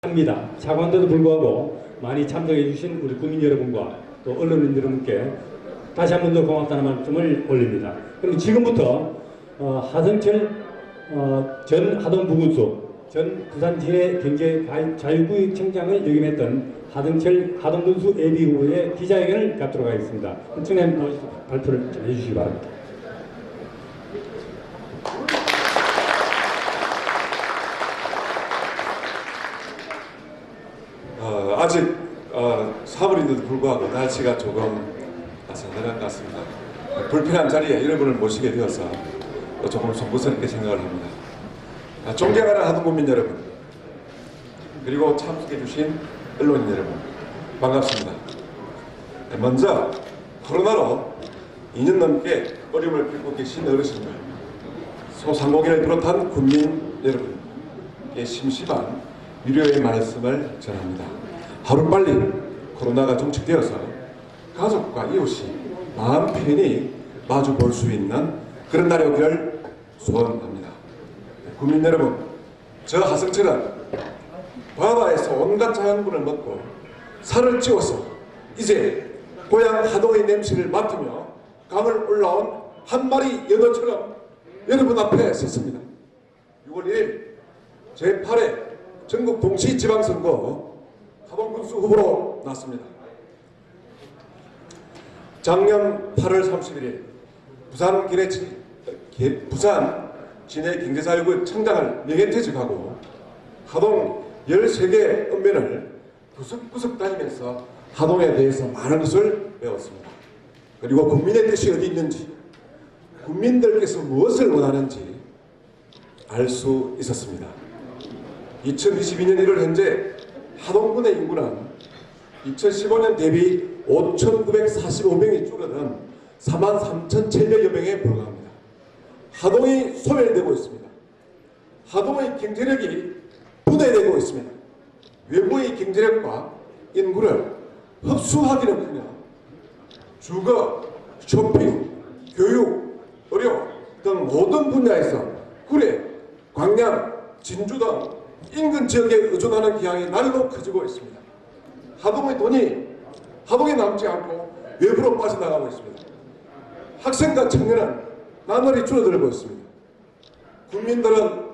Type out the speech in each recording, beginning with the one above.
합니다. 사과한데도 불구하고 많이 참석해 주신 우리 국민 여러분과 또 언론인 여러분께 다시 한 번 더 고맙다는 말씀을 올립니다. 그럼 지금부터 하성철 전 하동부군수 전 부산진해경제자유구역청장을 역임했던 하성철 하동군수 예비 후보의 기자회견을 갖도록 하겠습니다. 청장님 발표를 해주시기 바랍니다. 아직 4월인데도 불구하고 날씨가 조금 선선한 것 같습니다. 불편한 자리에 여러분을 모시게 되어서 조금 송구스럽게 생각을 합니다. 존경하는 하동국민 여러분, 그리고 참석해 주신 언론인 여러분, 반갑습니다. 먼저 코로나로 2년 넘게 어려움을 겪고 계신 어르신들, 소상공인을 비롯한 국민 여러분께 심심한 위로의 말씀을 전합니다. 하루빨리 코로나가 종식되어서 가족과 이웃이 마음 편히 마주 볼 수 있는 그런 날이 오기를 소원합니다. 국민 여러분, 저 하성철은 바다에서 온갖 자연분을 먹고 살을 찌워서 이제 고향 하동의 냄새를 맡으며 강을 올라온 한 마리 연어처럼 여러분 앞에 섰습니다. 6월 1일 제8회 전국 동시지방선거 하동군수 후보로 났습니다. 작년 8월 31일 부산 진해경제자유구역 청장을 명예퇴직하고 하동 13개 읍면을 구석구석 다니면서 하동에 대해서 많은 것을 배웠습니다. 그리고 국민의 뜻이 어디 있는지, 국민들께서 무엇을 원하는지 알 수 있었습니다. 2022년 1월 현재 하동군의 인구는 2015년 대비 5,945명이 줄어든 43,000여 명에 불과합니다. 하동이 소멸되고 있습니다. 하동의 경제력이 분해되고 있습니다. 외부의 경제력과 인구를 흡수하기는커녕 주거, 쇼핑, 교육, 의료 등 모든 분야에서 구례, 광양, 진주 등 인근 지역에 의존하는 기항이 날로 커지고 있습니다. 하동의 돈이 하동에 남지 않고 외부로 빠져나가고 있습니다. 학생과 청년은 나날이 줄어들고 있습니다. 국민들은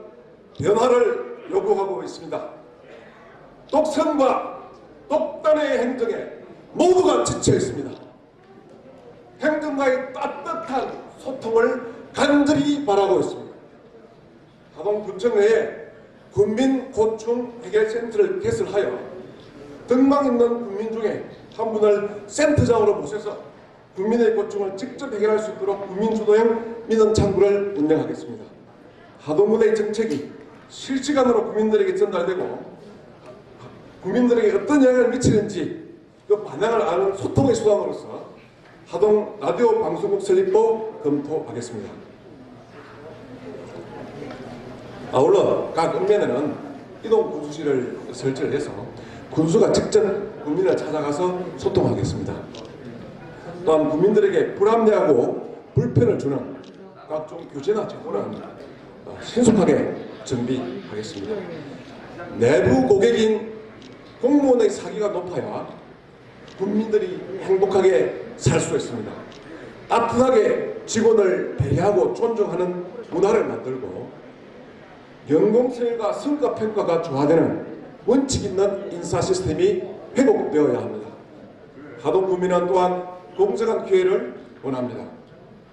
변화를 요구하고 있습니다. 독선과 독단의 행정에 모두가 지쳐 있습니다. 행정가의 따뜻한 소통을 간절히 바라고 있습니다. 하동군청 내에 국민고충 해결센터를 개설하여 등망 있는 국민 중에 한 분을 센터장으로 모셔서 국민의 고충을 직접 해결할 수 있도록 국민주도형 민원창구를 운영하겠습니다. 하동군의 정책이 실시간으로 국민들에게 전달되고 국민들에게 어떤 영향을 미치는지 그 반응을 아는 소통의 수단으로서 하동 라디오 방송국 설립도 검토하겠습니다. 아울러 각 읍면에는 이동 군수실을 설치를 해서 군수가 직접 국민을 찾아가서 소통하겠습니다. 또한 국민들에게 불합리하고 불편을 주는 각종 규제나 제도는 신속하게 정비하겠습니다. 내부 고객인 공무원의 사기가 높아야 국민들이 행복하게 살 수 있습니다. 따뜻하게 직원을 배려하고 존중하는 문화를 만들고 연공성과 성과평가가 조화되는 원칙 있는 인사 시스템이 회복되어야 합니다. 하동 구민은 또한 공정한 기회를 원합니다.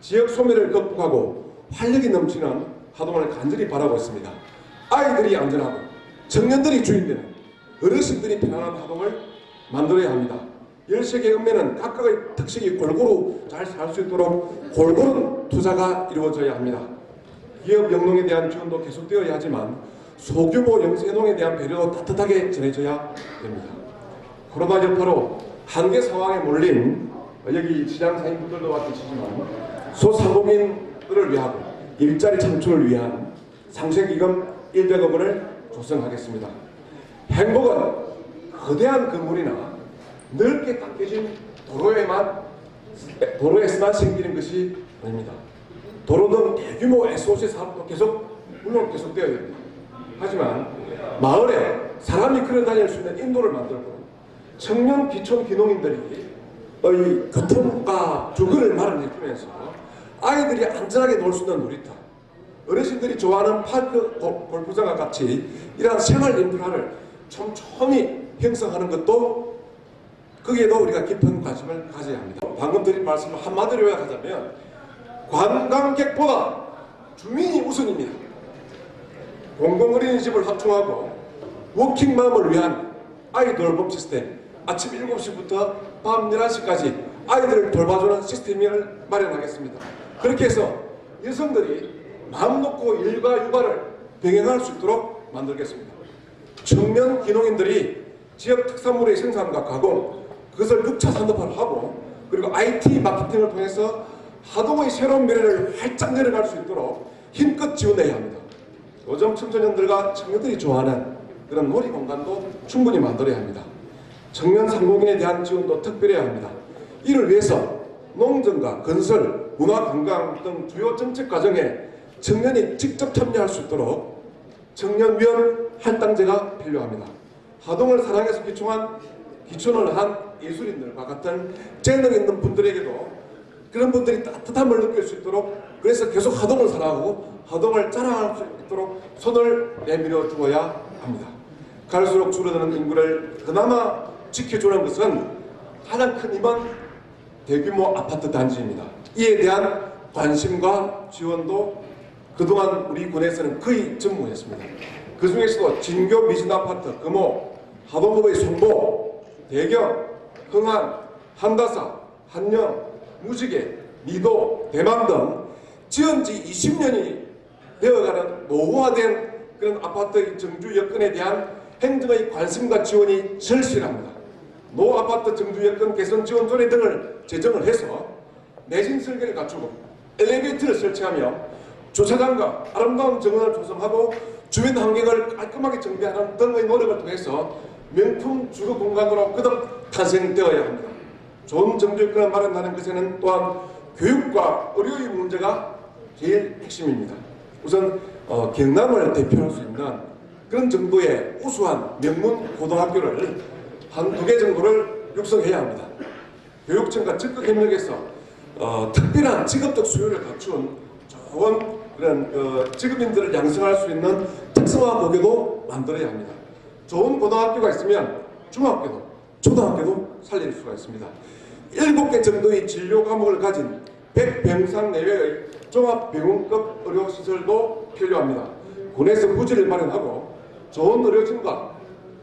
지역 소멸을 극복하고 활력이 넘치는 하동을 간절히 바라고 있습니다. 아이들이 안전하고 청년들이 주인되는 어르신들이 편안한 하동을 만들어야 합니다. 13개 읍면은 각각의 특색이 골고루 잘 살 수 있도록 골고루 투자가 이루어져야 합니다. 기업 영농에 대한 지원도 계속되어야 하지만 소규모 영세농에 대한 배려도 따뜻하게 전해져야 됩니다. 코로나 여파로 한계 상황에 몰린 여기 시장 상인분들도 와 계시지만 소상공인들을 위하고 일자리 창출을 위한 상생기금 100억 원을 조성하겠습니다. 행복은 거대한 건물이나 넓게 닦여진 도로에서만 생기는 것이 아닙니다. 도로 등 대규모 SOC 사업도 물론 계속되어야 됩니다. 하지만 마을에 사람이 걸어 다닐 수 있는 인도를 만들고 청년 기촌 기농인들이 교통과 주거를 마련해주면서 아이들이 안전하게 놀 수 있는 놀이터, 어르신들이 좋아하는 파크 골프장과 같이 이러한 생활 인프라를 촘촘히 형성하는 것도 거기에도 우리가 깊은 관심을 가져야 합니다. 방금 드린 말씀을 한마디로 요약하자면 관광객보다 주민이 우선입니다. 공공어린이집을 확충하고 워킹맘을 위한 아이 돌봄 시스템, 아침 7시부터 밤 11시까지 아이들을 돌봐주는 시스템을 마련하겠습니다. 그렇게 해서 여성들이 마음 놓고 일과 육아를 병행할 수 있도록 만들겠습니다. 청년 기농인들이 지역 특산물의 생산과 가공, 그것을 6차 산업화를 하고 그리고 IT 마케팅을 통해서 하동의 새로운 미래를 활짝 열어갈 수 있도록 힘껏 지원해야 합니다. 요즘 청소년들과 청년들이 좋아하는 그런 놀이 공간도 충분히 만들어야 합니다. 청년 상공인에 대한 지원도 특별해야 합니다. 이를 위해서 농정과 건설, 문화관광 등 주요 정책 과정에 청년이 직접 참여할 수 있도록 청년위원 할당제가 필요합니다. 하동을 사랑해서 기촌을 한 예술인들과 같은 재능 있는 분들에게도 그런 분들이 따뜻함을 느낄 수 있도록 그래서 계속 하동을 사랑하고 하동을 자랑할 수 있도록 손을 내밀어 주어야 합니다. 갈수록 줄어드는 인구를 그나마 지켜주는 것은 가장 큰 힘은 대규모 아파트 단지입니다. 이에 대한 관심과 지원도 그동안 우리 군에서는 거의 전무했습니다. 그 중에서도 진교 미진아파트, 금호, 하동읍의 송보, 대경, 흥안, 한다사, 한영, 무지개, 미도, 대망 등 지은 지 20년이 되어가는 노후화된 그런 아파트의 정주 여건에 대한 행정의 관심과 지원이 절실합니다. 노 아파트 정주 여건 개선 지원조례 등을 제정을 해서 내진 설계를 갖추고 엘리베이터를 설치하며 주차장과 아름다운 정원을 조성하고 주변 환경을 깔끔하게 정비하는 등의 노력을 통해서 명품 주거 공간으로 거듭 탄생되어야 합니다. 좋은 정주 여건을 마련하는 것에는 또한 교육과 의료의 문제가 제일 핵심입니다. 우선 경남을 대표할 수 있는 그런 정도의 우수한 명문 고등학교를 한두 개 정도를 육성해야 합니다. 교육청과 적극 협력해서 특별한 직업적 수요를 갖춘 좋은 그런 직업인들을 양성할 수 있는 특성화 고교도 만들어야 합니다. 좋은 고등학교가 있으면 중학교도 초등학교도 살릴 수가 있습니다. 7개 정도의 진료 과목을 가진 100병상 내외의 종합병원급 의료시설도 필요합니다. 군에서 부지를 마련하고 좋은 의료진과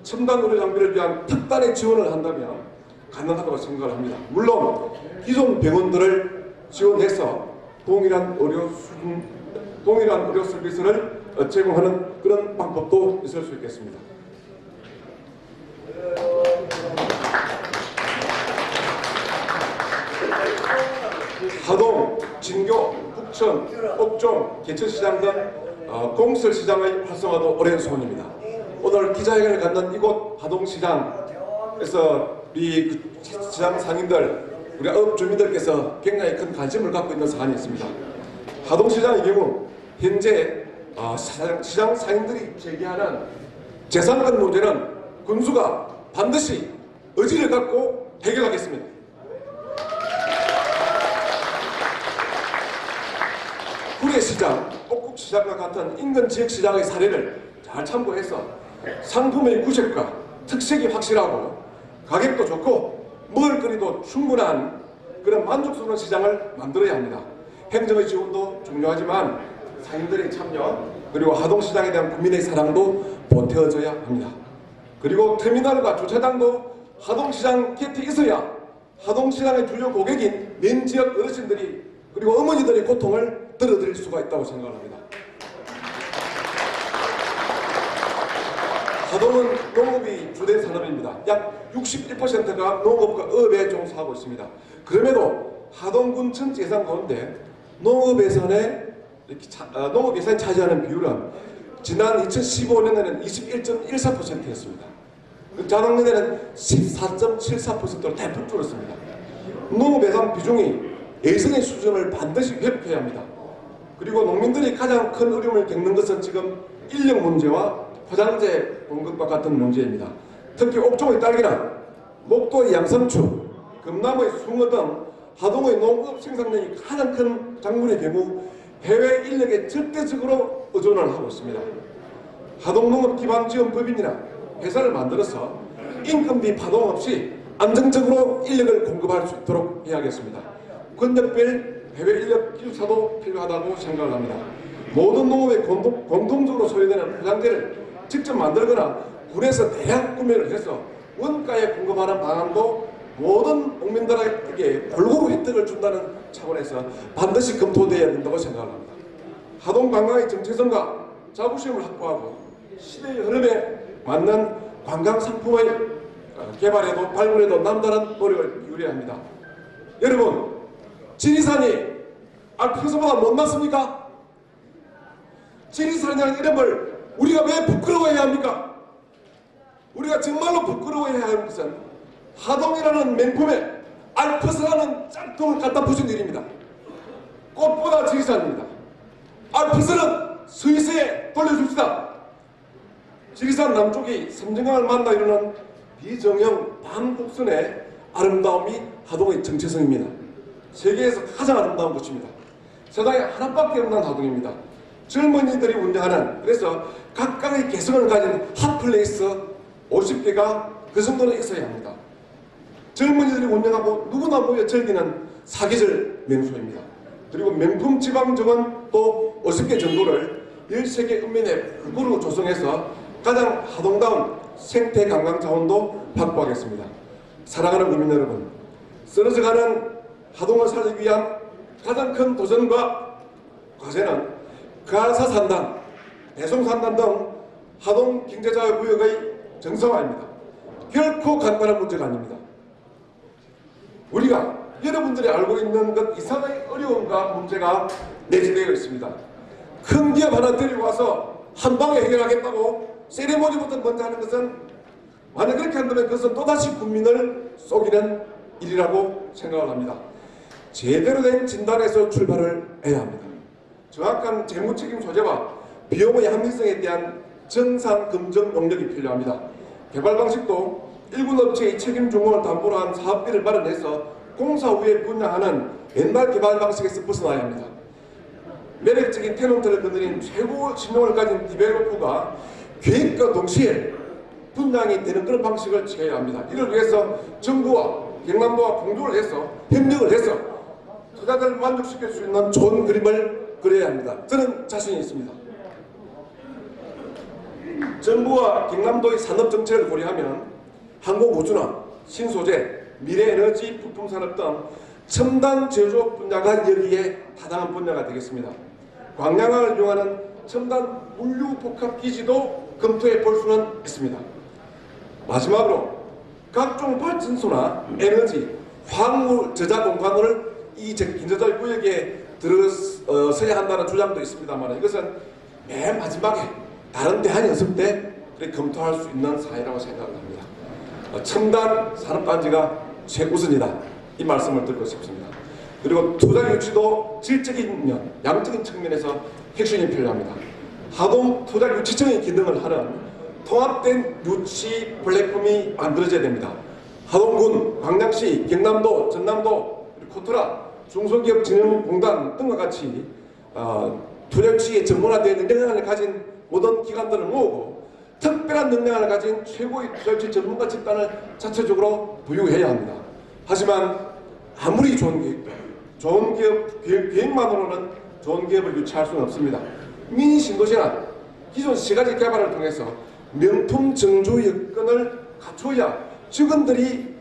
첨단 의료 장비를 위한 특단의 지원을 한다면 가능하다고 생각을 합니다. 물론 기존 병원들을 지원해서 동일한 의료 서비스를 제공하는 그런 방법도 있을 수 있겠습니다. 하동, 진교, 북천, 옥종, 개천시장 등 공설시장의 활성화도 오랜 소원입니다. 오늘 기자회견을 갖는 이곳 하동시장에서 우리 시장 상인들, 우리 업 주민들께서 굉장히 큰 관심을 갖고 있는 사안이 있습니다. 하동시장의 경우 현재 시장 상인들이 제기하는 재산권 문제는 군수가 반드시 의지를 갖고 해결하겠습니다. 구례시장, 옥국시장과 같은 인근 지역시장의 사례를 잘 참고해서 상품의 구색과 특색이 확실하고 가격도 좋고 먹을거리도 충분한 그런 만족스러운 시장을 만들어야 합니다. 행정의 지원도 중요하지만 상인들의 참여 그리고 하동시장에 대한 국민의 사랑도 보태어져야 합니다. 그리고 터미널과 주차장도 하동시장 곁에 있어야 하동시장의 주요 고객인 맨지역 어르신들이 그리고 어머니들의 고통을 덜어드릴 수가 있다고 생각합니다. 하동은 농업이 주된 산업입니다. 약 61%가 농업과 업에 종사하고 있습니다. 그럼에도 하동군 전체 예산 가운데 농업 예산이 차지하는 비율은 지난 2015년에는 21.14%였습니다. 작년에는 14.74%로 대폭 줄었습니다. 농업 예산 비중이 예전의 수준을 반드시 회복해야 합니다. 그리고 농민들이 가장 큰 어려움을 겪는 것은 지금 인력 문제와 포장재 공급과 같은 문제입니다. 특히 옥종의 딸기나 목도의 양상추, 금나무의 숭어 등 하동의 농업 생산량이 가장 큰 작물의 경우 해외 인력에 절대적으로 의존을 하고 있습니다. 하동농업기반지원법인이나 회사를 만들어서 인건비 파동 없이 안정적으로 인력을 공급할 수 있도록 해야겠습니다. 권역별 해외 인력 기숙사도 필요하다고 생각을 합니다. 모든 농업에 공통적으로 소요되는 포장재를 직접 만들거나 군에서 대량 구매를 해서 원가에 공급하는 방안도 모든 농민들에게 골고루 혜택을 준다는 차원에서 반드시 검토되어야 된다고 생각을 합니다. 하동 관광의 정체성과 자부심을 확보하고 시대의 흐름에 맞는 관광 상품의 개발에도 발굴에도 남다른 노력을 기울여야 합니다. 여러분, 지리산이 알프스보다 못났습니까? 지리산이라는 이름을 우리가 왜 부끄러워해야 합니까? 우리가 정말로 부끄러워해야 할 것은 하동이라는 명품에 알프스라는 짝퉁을 갖다 붙인 일입니다. 꽃보다 지리산입니다. 알프스는 스위스에 돌려줍시다. 지리산 남쪽이 섬진강을 만나 이루는 비정형 밤곡선의 아름다움이 하동의 정체성입니다. 세계에서 가장 아름다운 곳입니다. 세상에 하나밖에 없는 하동입니다. 젊은이들이 운영하는, 그래서 각각의 개성을 가진 핫플레이스 50개가 그 정도는 있어야 합니다. 젊은이들이 운영하고 누구나 모여 즐기는 사계절 명소입니다. 그리고 명품 지방정원 또 50개 정도를 13개 읍면에 골고루 조성해서 가장 하동다운 생태 관광 자원도 확보하겠습니다. 사랑하는 국민 여러분, 쓰러져가는 하동을 살리기 위한 가장 큰 도전과 과제는 가사산단, 대송산단 등 하동 경제자유구역의 정상화입니다. 결코 간단한 문제가 아닙니다. 우리가 여러분들이 알고 있는 것 이상의 어려움과 문제가 내재되어 있습니다. 큰 기업 하나 데리고 와서 한 방에 해결하겠다고 세레모니부터 먼저 하는 것은, 만약 그렇게 한다면 그것은 또다시 국민을 속이는 일이라고 생각을 합니다. 제대로 된 진단에서 출발을 해야 합니다. 정확한 재무책임 소재와 비용의 합리성에 대한 정상 검증 능력이 필요합니다. 개발 방식도 일군 업체의 책임 중공을 담보로 한 사업비를 마련해서 공사 후에 분양하는 옛날 개발 방식에서 벗어나야 합니다. 매력적인 테넌트를 거느린 최고 신용을 가진 디벨로퍼가 계획과 동시에 분양이 되는 그런 방식을 취해야 합니다. 이를 위해서 정부와 경남도와 공조를 해서 협력을 해서 투자자를 만족시킬 수 있는 좋은 그림을 그려야 합니다. 저는 자신이 있습니다. 정부와 경남도의 산업정책을 고려하면 항공우주나 신소재, 미래에너지, 부품산업 등 첨단 제조업 분야가 여기에 타당한 분야가 되겠습니다. 광양항을 이용하는 첨단 물류복합기지도 검토해 볼 수는 있습니다. 마지막으로 각종 발전소나 에너지, 화학물 저장 공간을 이 긴저절 구역에 들어서야 한다는 주장도 있습니다만, 이것은 맨 마지막에 다른 대안이 없을 때 검토할 수 있는 사회라고 생각을 합니다. 첨단 산업단지가 최우선이다, 이 말씀을 드리고 싶습니다. 그리고 투자 유치도 질적인 면, 양적인 측면에서 핵심이 필요합니다. 하동 투자 유치청의 기능을 하는 통합된 유치 플랫폼이 만들어져야 됩니다. 하동군, 광양시, 경남도, 전남도, 코트라, 중소기업진흥공단 등과 같이 투자 유치에 전문화되어 있는 역량을 가진 모든 기관들을 모으고 특별한 역량을 가진 최고의 투자 유치 전문가 집단을 자체적으로 부유해야 합니다. 하지만 아무리 좋은 계획도, 좋은 기업 계획만으로는 좋은 기업을 유치할 수는 없습니다. 미니 신도시나 기존 시가지 개발을 통해서 명품 정주 여건을 갖춰야 직원들이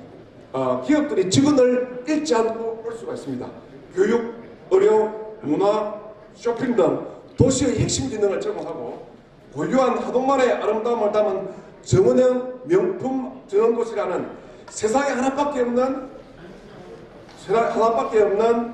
기업들이 직원을 잃지 않고 올 수가 있습니다. 교육, 의료, 문화, 쇼핑 등 도시의 핵심 기능을 제공하고 고유한 하동만의 아름다움을 담은 정원형 명품 전원도시라는 세상에 하나밖에 없는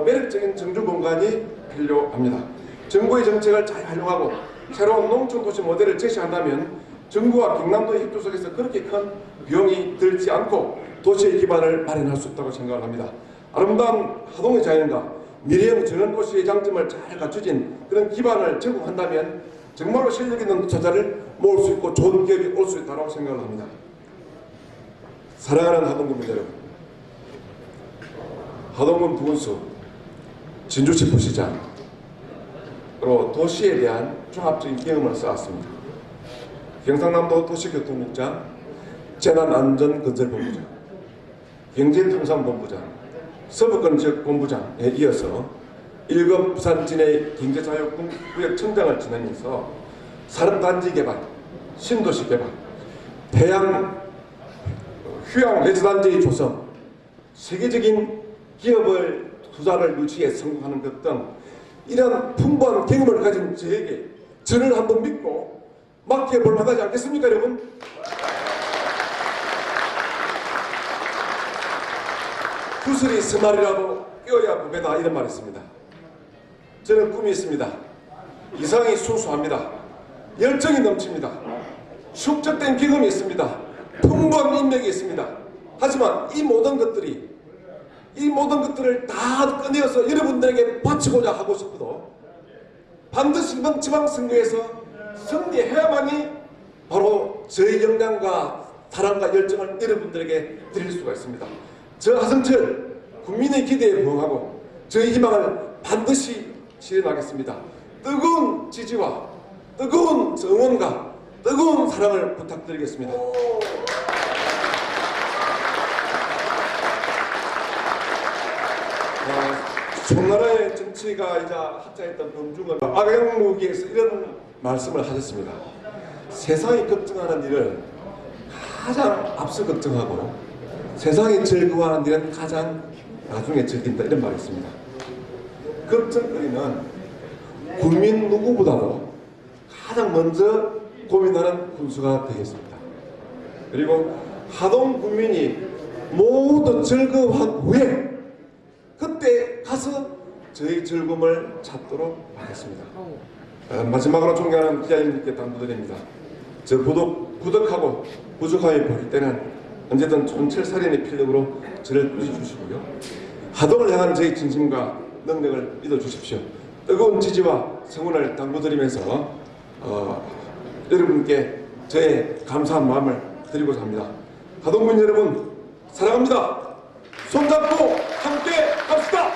매력적인 정주 공간이 필요합니다. 정부의 정책을 잘 활용하고 새로운 농촌도시 모델을 제시한다면 정부와 경남도의 협조 속에서 그렇게 큰 비용이 들지 않고 도시의 기반을 마련할 수 있다고 생각을 합니다. 아름다운 하동의 자연과 미래형 전원도시의 장점을 잘 갖춰진 그런 기반을 제공한다면 정말로 실력 있는 투자자를 모을 수 있고 좋은 기업이 올 수 있다고 생각을 합니다. 사랑하는 하동군 여러분, 하동군 부군수 진주시 부시장 그리고 도시에 대한 종합적인 경험을 쌓았습니다. 경상남도 도시교통국장, 재난안전건설본부장, 경제통상본부장, 서부권지역본부장에 이어서 1급 부산 진해 경제자유구역청장을 지내면서 산업단지 개발, 신도시 개발, 태양 휴양 레저단지 조성, 세계적인 기업을 투자를 유치에 성공하는 것 등 이런 풍부한 경험을 가진 저에게 저를 한번 믿고 맡겨볼 만하지 않겠습니까, 여러분? 구슬이 스말이라도 껴야 부배다 이런 말이 있습니다. 저는 꿈이 있습니다. 이상이 순수합니다. 열정이 넘칩니다. 축적된 경험이 있습니다. 풍부한 인맥이 있습니다. 하지만 이 모든 것들을 다 꺼내어서 여러분들에게 바치고자 하고 싶어도 반드시 이번 지방선거에서 승리해야만이 바로 저의 역량과 사랑과 열정을 여러분들에게 드릴 수가 있습니다. 저 하성철 국민의 기대에 부응하고 저의 희망을 반드시 실현하겠습니다. 뜨거운 지지와 뜨거운 응원과 뜨거운 사랑을 부탁드리겠습니다. 청나라의 정치가 이제 하자했던 범중은 악영무기에서 이런 말씀을 하셨습니다. 세상이 걱정하는 일을 가장 앞서 걱정하고 세상이 즐거워하는 일은 가장 나중에 즐긴다 이런 말이 있습니다. 걱정거리는 국민 누구보다도 가장 먼저 고민하는 군수가 되겠습니다. 그리고 하동 국민이 모두 즐거워한 후에 그때 가서 저희 즐거움을 찾도록 하겠습니다. 마지막으로 존경하는 기자님들께 당부드립니다. 저 구독하고 부족함이 보일 때는 언제든 촌철살인의 필력으로 저를 꾸짖으시고요. 하동을 향한 저희 진심과 능력을 믿어주십시오. 뜨거운 지지와 성원을 당부드리면서 여러분께 저의 감사한 마음을 드리고자 합니다. 하동군 여러분 사랑합니다. 손잡고 함께 갑시다.